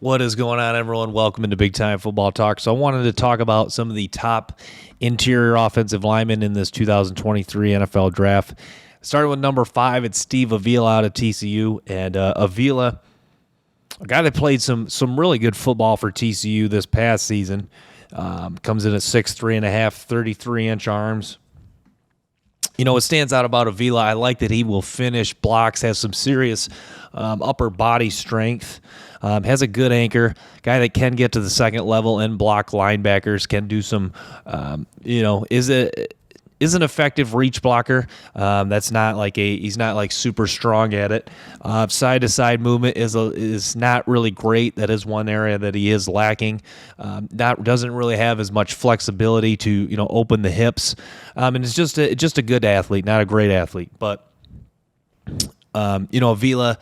What is going on, everyone? Welcome into Big Time Football Talk. So I wanted to talk about some of the top interior offensive linemen in this 2023 NFL Draft. Starting with number 5, it's Steve Avila out of TCU. And Avila, a guy that played some really good football for TCU this past season, comes in at 6'3 and a half, 33-inch arms. You know, what stands out about Avila, I like that he will finish blocks, has some serious upper body strength, has a good anchor, guy that can get to the second level and block linebackers, can do some, is an effective reach blocker. That's not like he's not like super strong at it. Side to side movement is not really great. That is one area that he is lacking. Doesn't really have as much flexibility to open the hips. And it's just a good athlete, not a great athlete. But Avila,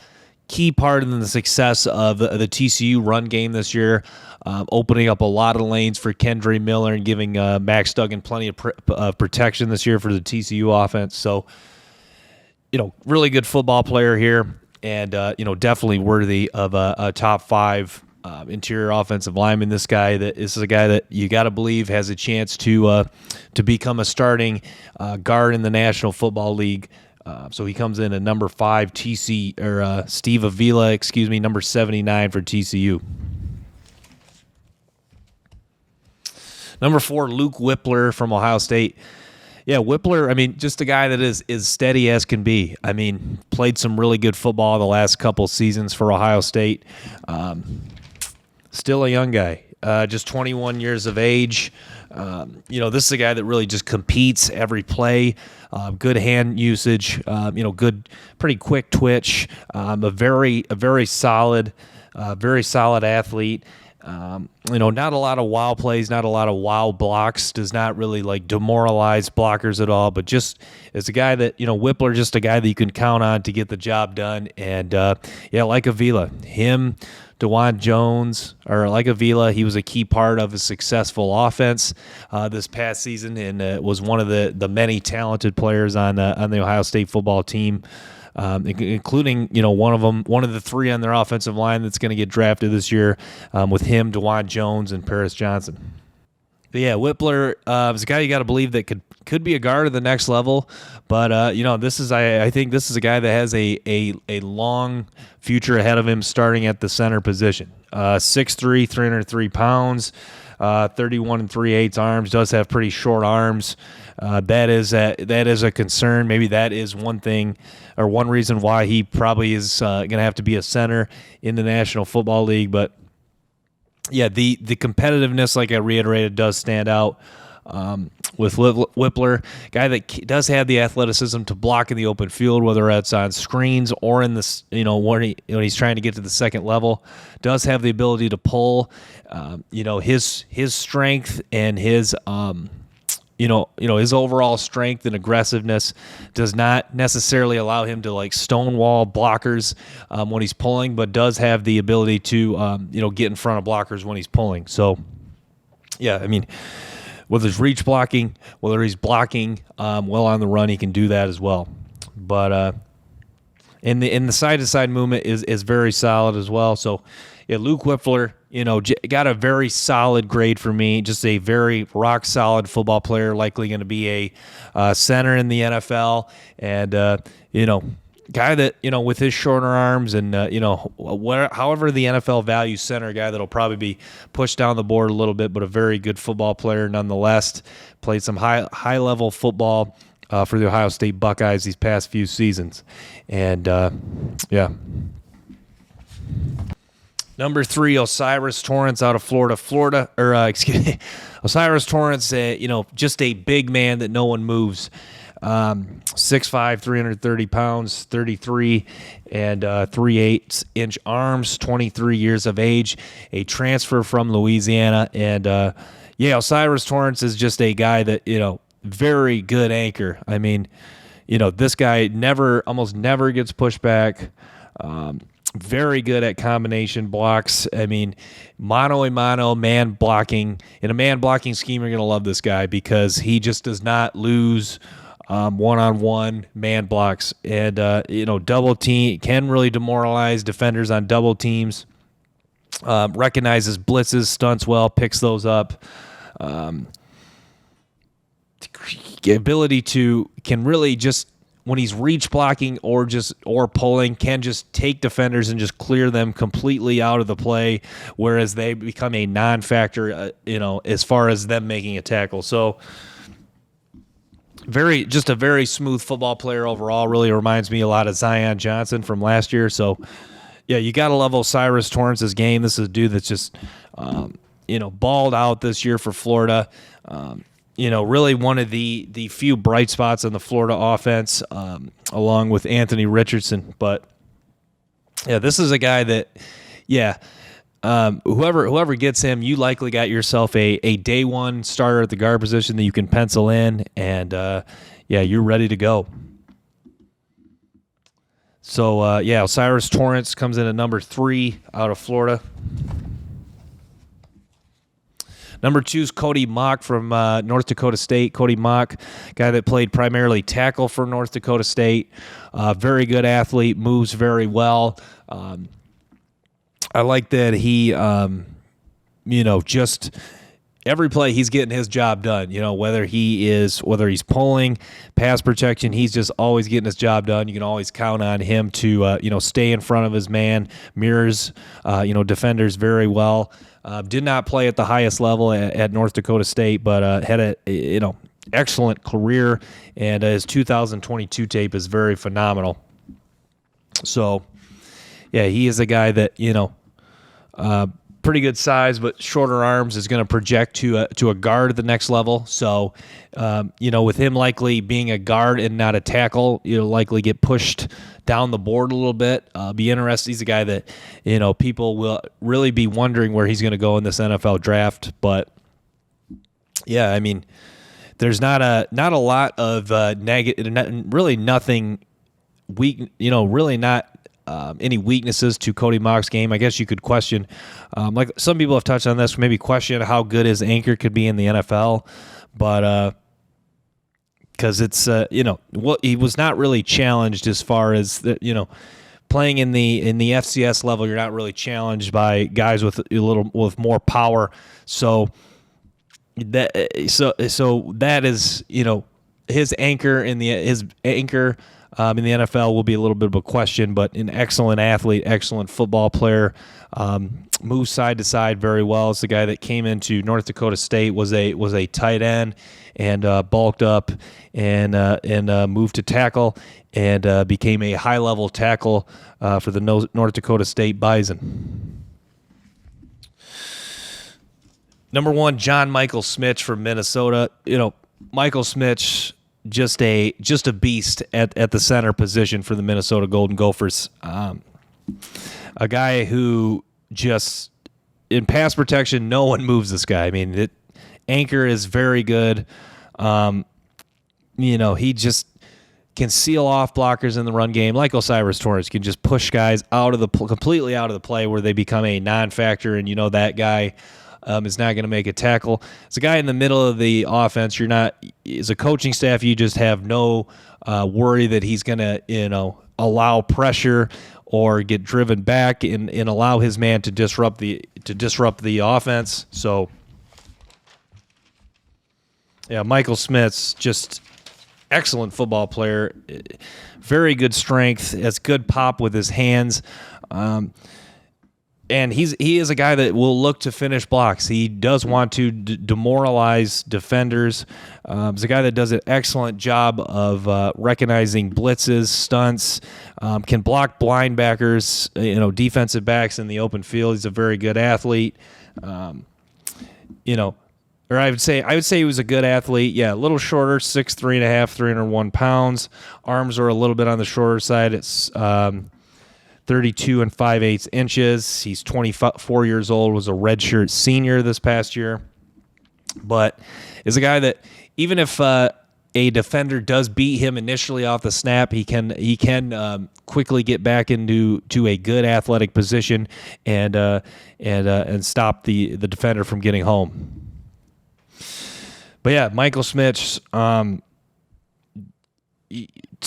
key part in the success of the TCU run game this year, opening up a lot of lanes for Kendre Miller and giving Max Duggan plenty of protection this year for the TCU offense. So, really good football player here, and definitely worthy of a top 5 interior offensive lineman. This is a guy that you got to believe has a chance to become a starting guard in the National Football League. So he comes in at number 5, Steve Avila, number 79 for TCU. Number 4, Luke Wypler from Ohio State. Yeah, Wypler, just a guy that is steady as can be. Played some really good football the last couple seasons for Ohio State. Still a young guy, just 21 years of age. This is a guy that really just competes every play. Good hand usage, good, pretty quick twitch. A very solid athlete. Not a lot of wow plays, not a lot of wow blocks. Does not really demoralize blockers at all. But just it's a guy that Wypler, just a guy that you can count on to get the job done. And like Avila, DeJuan Jones, or like Avila, he was a key part of a successful offense this past season, and was one of the many talented players on the Ohio State football team, including one of the 3 on their offensive line that's going to get drafted this year, with him, DeJuan Jones, and Paris Johnson. But yeah, Wypler is a guy you got to believe that could be a guard at the next level. But I think this is a guy that has a long future ahead of him, starting at the center position. 6'3", 303 pounds, 31 3/8 arms. Does have pretty short arms. That is a concern. Maybe that is one thing, or one reason why he probably is going to have to be a center in the National Football League. But yeah, the competitiveness, like I reiterated, does stand out with Wypler, guy that does have the athleticism to block in the open field, whether it's on screens or in this, when he's trying to get to the second level. Does have the ability to pull. His strength and his his overall strength and aggressiveness does not necessarily allow him to stonewall blockers when he's pulling, but does have the ability to get in front of blockers when he's pulling. So yeah, whether it's reach blocking, whether he's blocking well on the run, he can do that as well. But in the side to side movement is very solid as well. So yeah, Luke Wypler, got a very solid grade for me. Just a very rock solid football player, likely going to be a center in the NFL, and guy that with his shorter arms and however the NFL values center, guy that'll probably be pushed down the board a little bit, but a very good football player nonetheless. Played some high level football for the Ohio State Buckeyes these past few seasons, and yeah. Number 3, O'Cyrus Torrence out of Florida. O'Cyrus Torrence, just a big man that no one moves. 6'5", 330 pounds, 33 and 3/8-inch arms, 23 years of age, a transfer from Louisiana. And, O'Cyrus Torrence is just a guy that, very good anchor. This guy almost never gets pushed back. Very good at combination blocks. Mano a mano, man blocking. In a man blocking scheme, you're going to love this guy because he just does not lose one-on-one man blocks. And, double team can really demoralize defenders on double teams. recognizes blitzes, stunts well, picks those up. Ability to can really just when he's reach blocking or pulling can just take defenders and just clear them completely out of the play, whereas they become a non-factor, as far as them making a tackle. So just a very smooth football player overall. Really reminds me a lot of Zion Johnson from last year. So yeah, you got to love Osiris Torrance's game. This is a dude that's just balled out this year for Florida. Really one of the few bright spots in the Florida offense, along with Anthony Richardson. But yeah, this is a guy that, whoever gets him, you likely got yourself a day one starter at the guard position that you can pencil in, and you're ready to go. So Osiris Torrance comes in at number 3 out of Florida. Number 2 is Cody Mauch from North Dakota State. Cody Mauch, guy that played primarily tackle for North Dakota State. Very good athlete, moves very well. I like that he, just every play he's getting his job done. Whether he's pulling, pass protection, he's just always getting his job done. You can always count on him to, stay in front of his man, mirrors, defenders very well. Did not play at the highest level at North Dakota State, but had a excellent career, and his 2022 tape is very phenomenal. So, yeah, he is a guy that pretty good size, but shorter arms, is going to project to a guard at the next level. So, with him likely being a guard and not a tackle, you'll likely get pushed down the board a little bit. Be interested. He's a guy that, people will really be wondering where he's going to go in this NFL draft. But yeah, I mean, there's not a lot of negative, really nothing weak, really not any weaknesses to Cody Mauch's game. I guess you could question, like some people have touched on this, maybe question how good his anchor could be in the NFL, but because it's he was not really challenged as far as playing in the FCS level. You're not really challenged by guys with more power. So that is his anchor in the NFL will be a little bit of a question, but an excellent athlete, excellent football player, moves side to side very well. It's the guy that came into North Dakota State, was a tight end, and bulked up and moved to tackle, and became a high level tackle for the North Dakota State Bison. Number 1, John Michael Schmitz from Minnesota. Michael Schmitz, just a beast at the center position for the Minnesota Golden Gophers. A guy who just in pass protection, no one moves this guy. I mean, anchor is very good. He just can seal off blockers in the run game. Like Osiris Torrance can just push guys completely out of the play where they become a non-factor, and that guy is not going to make a tackle. It's a guy in the middle of the offense. As a coaching staff, you just have no worry that he's going to, allow pressure or get driven back and allow his man to disrupt the offense. So, yeah, Michael Schmitz, just excellent football player, very good strength, has good pop with his hands. And he is a guy that will look to finish blocks. He does want to demoralize defenders. He's a guy that does an excellent job of recognizing blitzes, stunts, can block linebackers, defensive backs in the open field. He's a very good athlete. Or I would say he was a good athlete. Yeah, a little shorter, 6'3.5", 301 pounds. Arms are a little bit on the shorter side. It's 32 5/8 inches. He's 24 years old, was a redshirt senior this past year. But is a guy that even if a defender does beat him initially off the snap, he can quickly get back into a good athletic position and stop the defender from getting home. But yeah, Michael Schmitz, to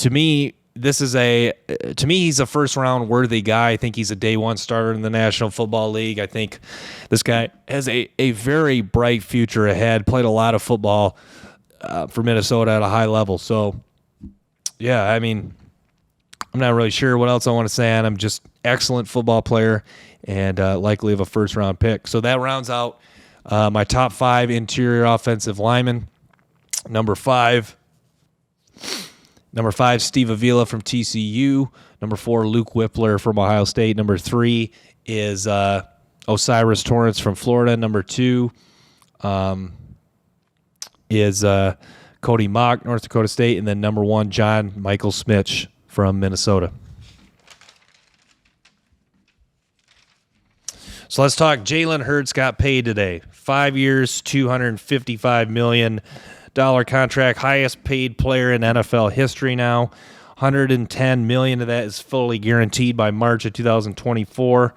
me, this is to me, he's a first round worthy guy. I think he's a day one starter in the National Football League. I think this guy has a very bright future ahead, played a lot of football for Minnesota at a high level. So, yeah, I mean, I'm not really sure what else I want to say on him. Just excellent football player and likely of a first round pick. So that rounds out my top 5 interior offensive linemen. Number 5, Steve Avila from TCU. Number 4, Luke Wypler from Ohio State. Number 3 is Osiris Torrence from Florida. Number 2 is Cody Mauch, North Dakota State. And then number 1, John Michael Schmitz from Minnesota. So let's talk. Jalen Hurts got paid today. 5 years, $255 million contract, highest paid player in NFL history now. $110 million of that is fully guaranteed by March of 2024.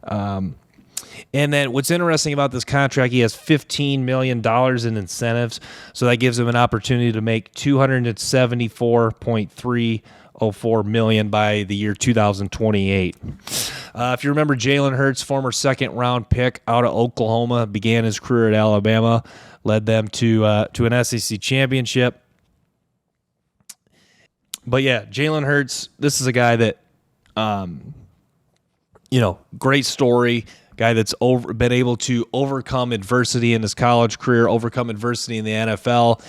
And then what's interesting about this contract, he has $15 million in incentives, so that gives him an opportunity to make $274.304 million by the year 2028. If you remember, Jalen Hurts, former second-round pick out of Oklahoma, began his career at Alabama, led them to an SEC championship. But yeah, Jalen Hurts, this is a guy that, great story. Guy that's been able to overcome adversity in his college career, overcome adversity in the NFL.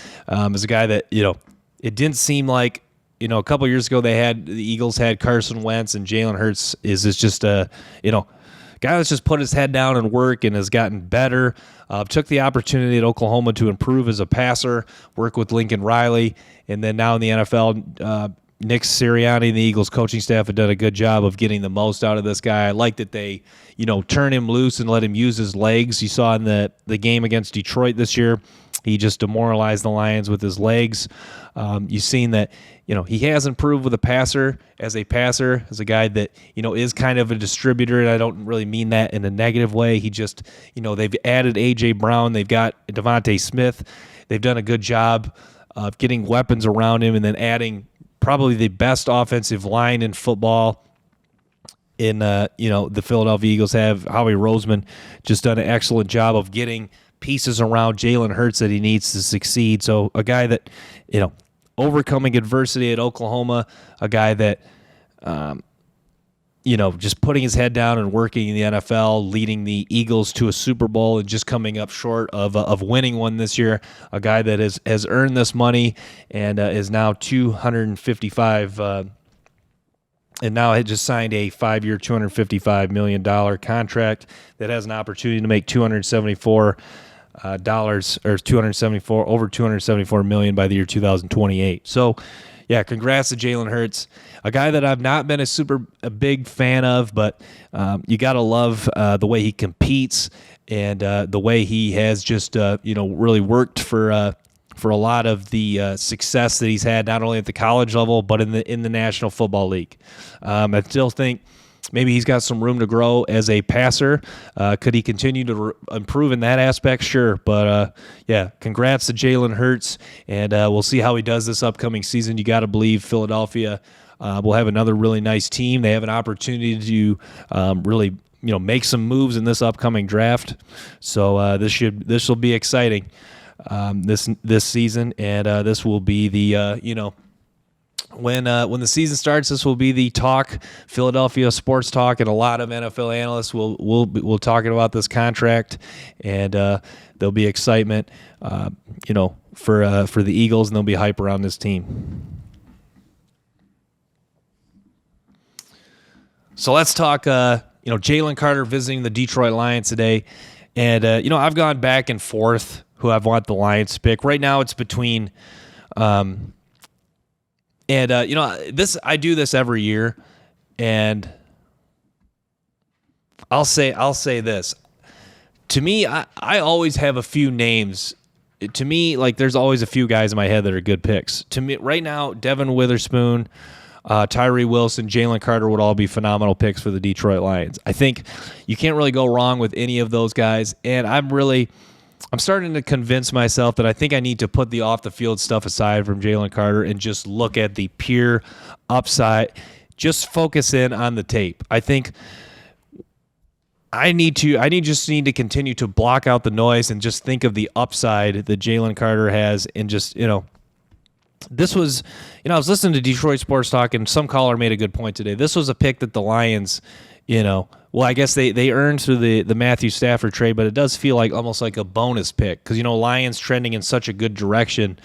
Is a guy that, it didn't seem like, a couple years ago the Eagles had Carson Wentz, and Jalen Hurts is just a, guy that's just put his head down and work and has gotten better. Took the opportunity at Oklahoma to improve as a passer, work with Lincoln Riley, and then now in the NFL, Nick Sirianni and the Eagles coaching staff have done a good job of getting the most out of this guy. I like that they, turn him loose and let him use his legs. You saw in the game against Detroit this year, he just demoralized the Lions with his legs. You've seen that, he has improved with a passer, as a guy that, is kind of a distributor, and I don't really mean that in a negative way. He just, they've added A.J. Brown. They've got Devontae Smith. They've done a good job of getting weapons around him and then adding probably the best offensive line in football in, the Philadelphia Eagles have. Howie Roseman just done an excellent job of getting pieces around Jalen Hurts that he needs to succeed. So a guy that, overcoming adversity at Oklahoma, a guy that, just putting his head down and working in the NFL, leading the Eagles to a Super Bowl and just coming up short of winning one this year. A guy that has earned this money and is now $255 and now had just signed a 5-year, $255 million contract that has an opportunity to make $274 over $274 million by the year 2028. So, yeah, congrats to Jalen Hurts, a guy that I've not been a big fan of, but you got to love the way he competes and the way he has just really worked for a lot of the success that he's had, not only at the college level but in the National Football League. I still think maybe he's got some room to grow as a passer. Could he continue to improve in that aspect? Sure. But, congrats to Jalen Hurts, and we'll see how he does this upcoming season. You got to believe Philadelphia will have another really nice team. They have an opportunity to really make some moves in this upcoming draft. So this will be exciting this season, and this will be the when the season starts, this will be the talk, Philadelphia sports talk, and a lot of NFL analysts will talking about this contract, and there'll be excitement, for the Eagles, and there'll be hype around this team. So let's talk, Jalen Carter visiting the Detroit Lions today, and I've gone back and forth who I want the Lions to pick. Right now, it's between. This I do this every year, and I'll say this. To me, I always have a few names. To me, like there's always a few guys in my head that are good picks. To me, right now, Devin Witherspoon, Tyree Wilson, Jalen Carter would all be phenomenal picks for the Detroit Lions. I think you can't really go wrong with any of those guys, and I'm really I'm starting to convince myself that I think I need to put the off the field stuff aside from Jalen Carter and just look at the pure upside. Just focus in on the tape. I think I need to continue to block out the noise and just think of the upside that Jalen Carter has, and just, this was, I was listening to Detroit Sports Talk, and some caller made a good point today. This was a pick that the Lions, well, I guess they earned through the Matthew Stafford trade, but it does feel like almost like a bonus pick because, Lions trending in such a good direction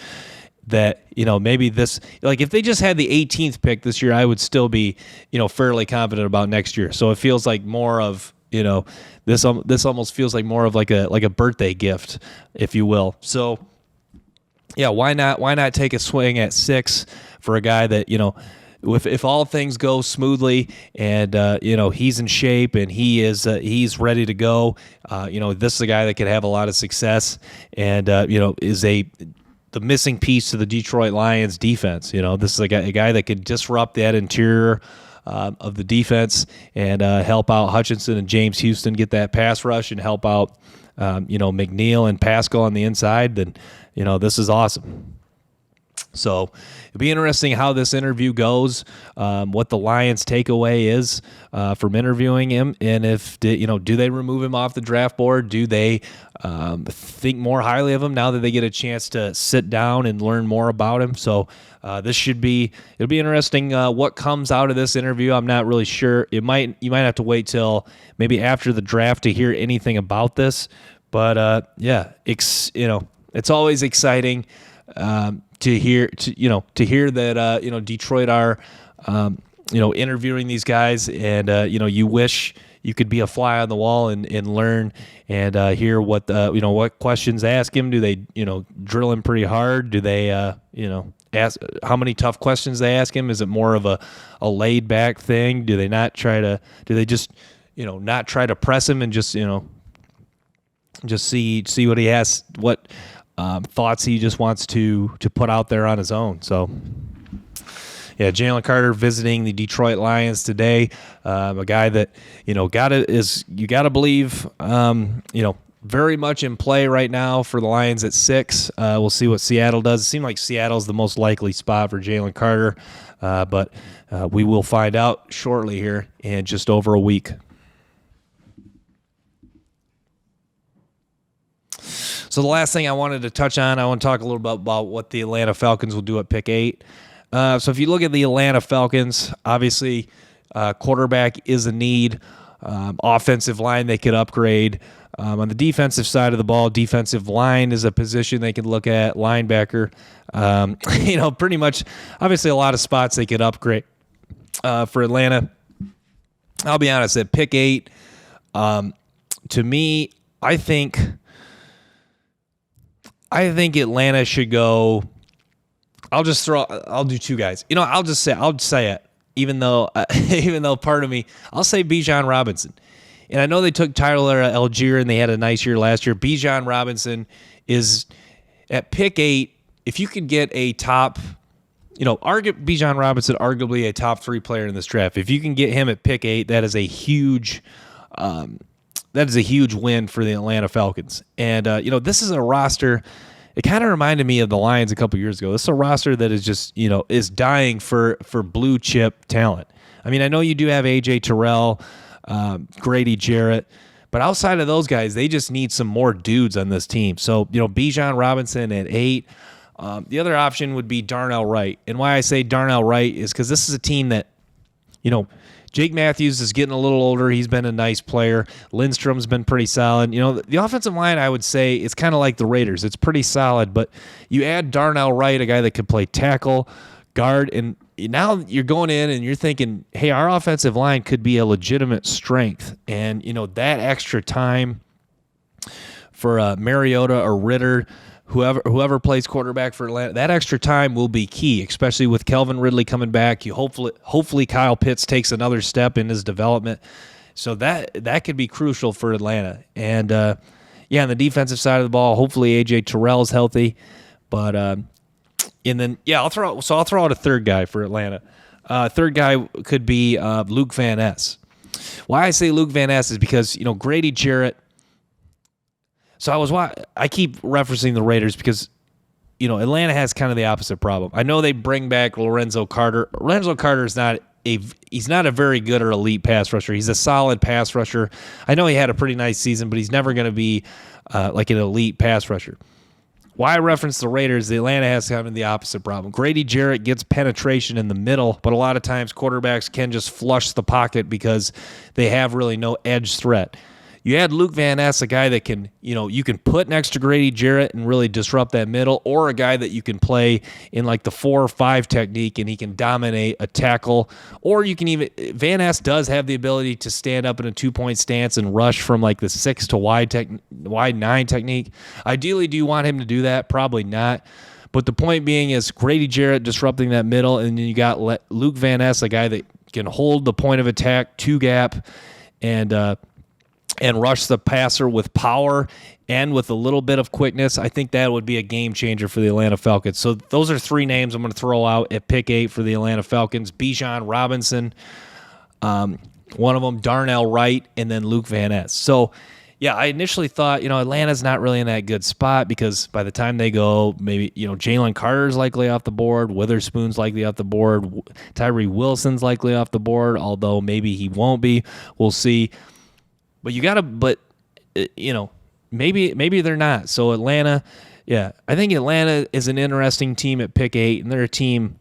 that, maybe this, like if they just had the 18th pick this year, I would still be, fairly confident about next year. So it feels like more of, this almost feels like more of like a birthday gift, if you will. So yeah, why not take a swing at 6 for a guy that, if all things go smoothly and he's in shape and he's ready to go, this is a guy that could have a lot of success and is the missing piece to the Detroit Lions defense. This is a guy that could disrupt that interior of the defense and help out Hutchinson and James Houston get that pass rush and help out McNeil and Pascal on the inside. Then this is awesome. So it'll be interesting how this interview goes, what the Lions' takeaway is from interviewing him, and if do they remove him off the draft board? Do they think more highly of him now that they get a chance to sit down and learn more about him? So it'll be interesting what comes out of this interview. I'm not really sure. You might have to wait till maybe after the draft to hear anything about this. But it's always exciting. To hear that Detroit are interviewing these guys, and you wish you could be a fly on the wall and learn and hear what what questions ask him. Do they drill him pretty hard? Do they ask how many tough questions they ask him? Is it more of a laid back thing? Do they just not try to press him and just see what he has, what thoughts he just wants to put out there on his own. So, yeah, Jalen Carter visiting the Detroit Lions today. A guy that you gotta believe very much in play right now for the Lions at 6. We'll see what Seattle does. It seems like Seattle's the most likely spot for Jalen Carter, but we will find out shortly here in just over a week. So the last thing I wanted to touch on, I want to talk a little bit about what the Atlanta Falcons will do at pick 8. So if you look at the Atlanta Falcons, obviously quarterback is a need. Offensive line they could upgrade. On the defensive side of the ball, defensive line is a position they could look at. Linebacker, pretty much, obviously a lot of spots they could upgrade for Atlanta. I'll be honest, at pick 8, to me, I think Atlanta should go. I'll do 2 guys. I'll say it. Even though part of me, I'll say Bijan Robinson. And I know they took Tyler Algier and they had a nice year last year. Bijan Robinson is at pick 8. If you could get a top, Bijan Robinson, arguably a top 3 player in this draft. If you can get him at pick 8, that is a huge win for the Atlanta Falcons. And, this is a roster. It kind of reminded me of the Lions a couple years ago. This is a roster that is just, is dying for blue chip talent. I mean, I know you do have A.J. Terrell, Grady Jarrett, but outside of those guys, they just need some more dudes on this team. So, Bijan Robinson at 8. The other option would be Darnell Wright. And why I say Darnell Wright is because this is a team that, Jake Matthews is getting a little older. He's been a nice player. Lindstrom's been pretty solid. The offensive line, I would say, it's kind of like the Raiders. It's pretty solid, but you add Darnell Wright, a guy that could play tackle, guard, and now you're going in and you're thinking, hey, our offensive line could be a legitimate strength. And, that extra time for Mariota or Ritter, whoever plays quarterback for Atlanta, that extra time will be key, especially with Calvin Ridley coming back. Hopefully Kyle Pitts takes another step in his development. So that could be crucial for Atlanta. And on the defensive side of the ball, hopefully AJ Terrell is healthy. But I'll throw out a third guy for Atlanta. Third guy could be Luke Van Ness. Why I say Luke Van Ness is because Grady Jarrett. So I keep referencing the Raiders because, Atlanta has kind of the opposite problem. I know they bring back Lorenzo Carter. Lorenzo Carter is he's not a very good or elite pass rusher. He's a solid pass rusher. I know he had a pretty nice season, but he's never going to be like an elite pass rusher. Why I reference the Raiders, the Atlanta has kind of the opposite problem. Grady Jarrett gets penetration in the middle, but a lot of times quarterbacks can just flush the pocket because they have really no edge threat. You add Luke Van Ness, a guy that can, you can put next to Grady Jarrett and really disrupt that middle, or a guy that you can play in like the 4 or 5 technique and he can dominate a tackle. Or you can even, Van Ness does have the ability to stand up in a 2-point stance and rush from like the 6 to wide 9 technique. Ideally, do you want him to do that? Probably not. But the point being is Grady Jarrett disrupting that middle, and then you got Luke Van Ness, a guy that can hold the point of attack, 2-gap, and rush the passer with power and with a little bit of quickness. I think that would be a game changer for the Atlanta Falcons. So those are 3 names I'm going to throw out at pick 8 for the Atlanta Falcons. Bijan Robinson, one of them, Darnell Wright, and then Luke Van Ness. So, yeah, I initially thought, Atlanta's not really in that good spot because by the time they go, maybe, Jalen Carter's likely off the board, Witherspoon's likely off the board, Tyree Wilson's likely off the board, although maybe he won't be. We'll see. But maybe they're not. So Atlanta, yeah, I think Atlanta is an interesting team at pick 8, and they're a team,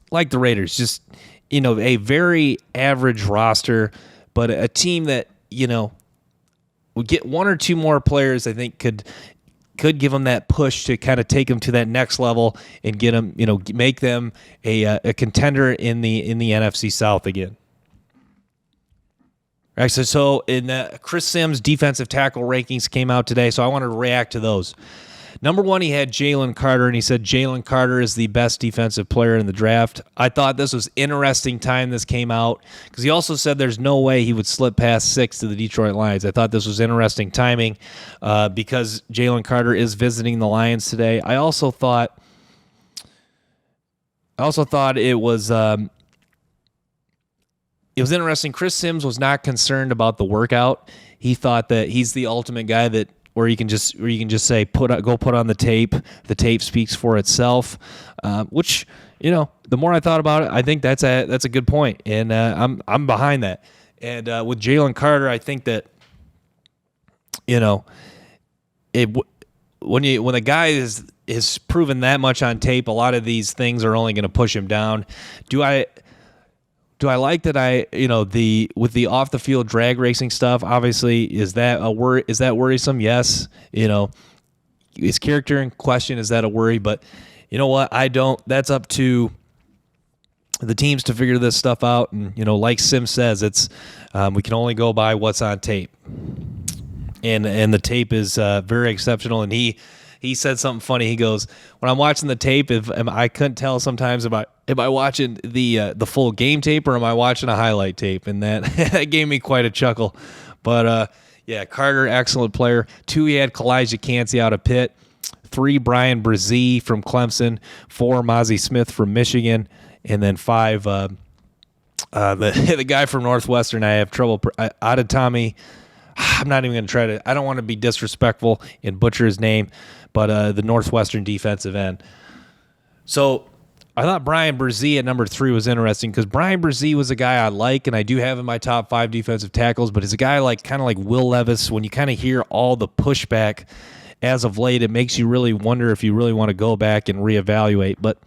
like the Raiders, just, a very average roster, but a team that, would get 1 or 2 more players, I think could give them that push to kind of take them to that next level and get them, make them a contender in the NFC South again. All right, so in Chris Sims' defensive tackle rankings came out today, so I wanted to react to those. Number 1, he had Jalen Carter, and he said Jalen Carter is the best defensive player in the draft. I thought this was interesting time this came out because he also said there's no way he would slip past 6 to the Detroit Lions. I thought this was interesting timing because Jalen Carter is visiting the Lions today. I also thought it was interesting. Chris Sims was not concerned about the workout. He thought that he's the ultimate guy that where you can just say go put on the tape. The tape speaks for itself. Which the more I thought about it, I think that's a good point, and I'm behind that. And with Jalen Carter, I think that when a guy is proven that much on tape, a lot of these things are only going to push him down. Do I like that? With the off the field drag racing stuff, obviously, is that a worry? Is that worrisome? Yes. His character in question, is that a worry? But you know what? I don't. That's up to the teams to figure this stuff out. And like Sim says, it's we can only go by what's on tape, and the tape is very exceptional. And he said something funny. He goes, when I'm watching the tape, I couldn't tell sometimes am I watching the full game tape or am I watching a highlight tape? And that gave me quite a chuckle. But yeah, Carter, excellent player. 2, he had Kalijah Cansey out of Pitt. 3, Brian Brzee from Clemson. 4, Mozzie Smith from Michigan. And then 5, the guy from Northwestern. I have trouble. Adetomiwa. I'm not even going to try to. I don't want to be disrespectful and butcher his name, but the Northwestern defensive end. So I thought Brian Brzee at number 3 was interesting because Brian Brzee was a guy I like and I do have in my top 5 defensive tackles, but he's a guy kind of like Will Levis. When you kind of hear all the pushback as of late, it makes you really wonder if you really want to go back and reevaluate. But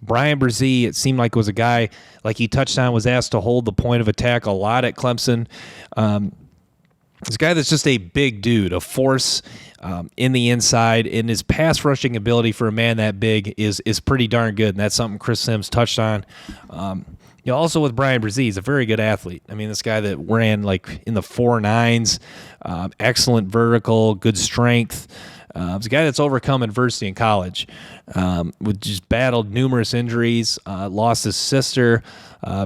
Brian Brzee, it seemed like was a guy, like he touched on, was asked to hold the point of attack a lot at Clemson. This guy that's just a big dude, a force in the inside, and his pass rushing ability for a man that big is pretty darn good, and that's something Chris Sims touched on. Also with Brian Brzee, he's a very good athlete. I mean, this guy that ran like in the 4.9s, excellent vertical, good strength. He's a guy that's overcome adversity in college, just battled numerous injuries, lost his sister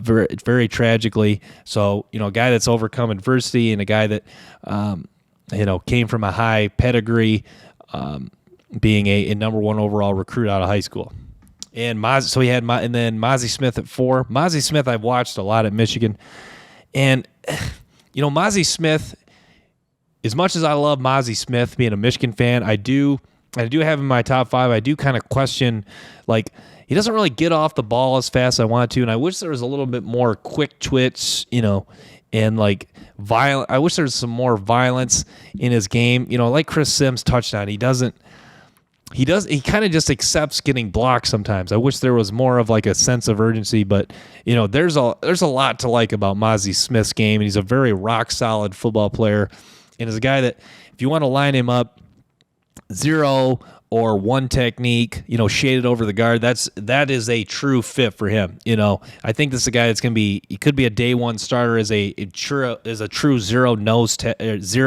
very, very tragically. So, a guy that's overcome adversity and a guy that, came from a high pedigree, being a number 1 overall recruit out of high school. And so he had, and then Mozzie Smith at 4. Mozzie Smith I've watched a lot at Michigan. And, Mozzie Smith as much as I love Mozzie Smith being a Michigan fan, I do have him in my top 5. I do kind of question, like, he doesn't really get off the ball as fast as I want to, and I wish there was a little bit more quick twitch, and like violent. I wish there was some more violence in his game. Like Chris Sims' touchdown, he kind of just accepts getting blocked sometimes. I wish there was more of like a sense of urgency, but there's a lot to like about Mozzie Smith's game, and he's a very rock solid football player, and is a guy that if you want to line him up 0 or 1 technique, shaded over the guard, that is a true fit for him. I think this is a guy that's going to be, he could be a day 1 starter as a true zero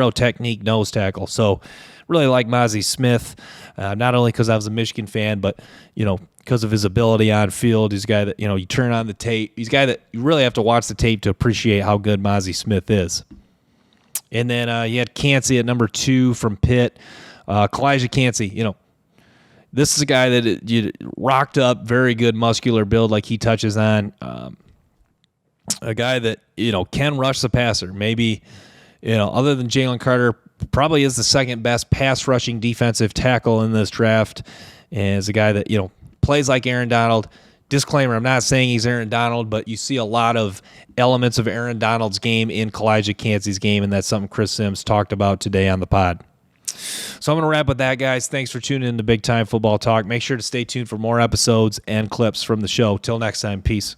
technique nose tackle. So really like Mozzie Smith, not only because I was a Michigan fan, but because of his ability on field. He's a guy that you turn on the tape. He's a guy that you really have to watch the tape to appreciate how good Mozzie Smith is. And then you had Cansey at number 2 from Pitt. Kalijah Cansey, this is a guy that you rocked up, very good muscular build like he touches on. A guy that, can rush the passer. Maybe, other than Jalen Carter, probably is the second best pass rushing defensive tackle in this draft. And is a guy that, plays like Aaron Donald. Disclaimer, I'm not saying he's Aaron Donald, but you see a lot of elements of Aaron Donald's game in Kalijah Cansey's game, and that's something Chris Sims talked about today on the pod. So I'm going to wrap with that, guys. Thanks for tuning in to Big Time Football Talk. Make sure to stay tuned for more episodes and clips from the show. Till next time, peace.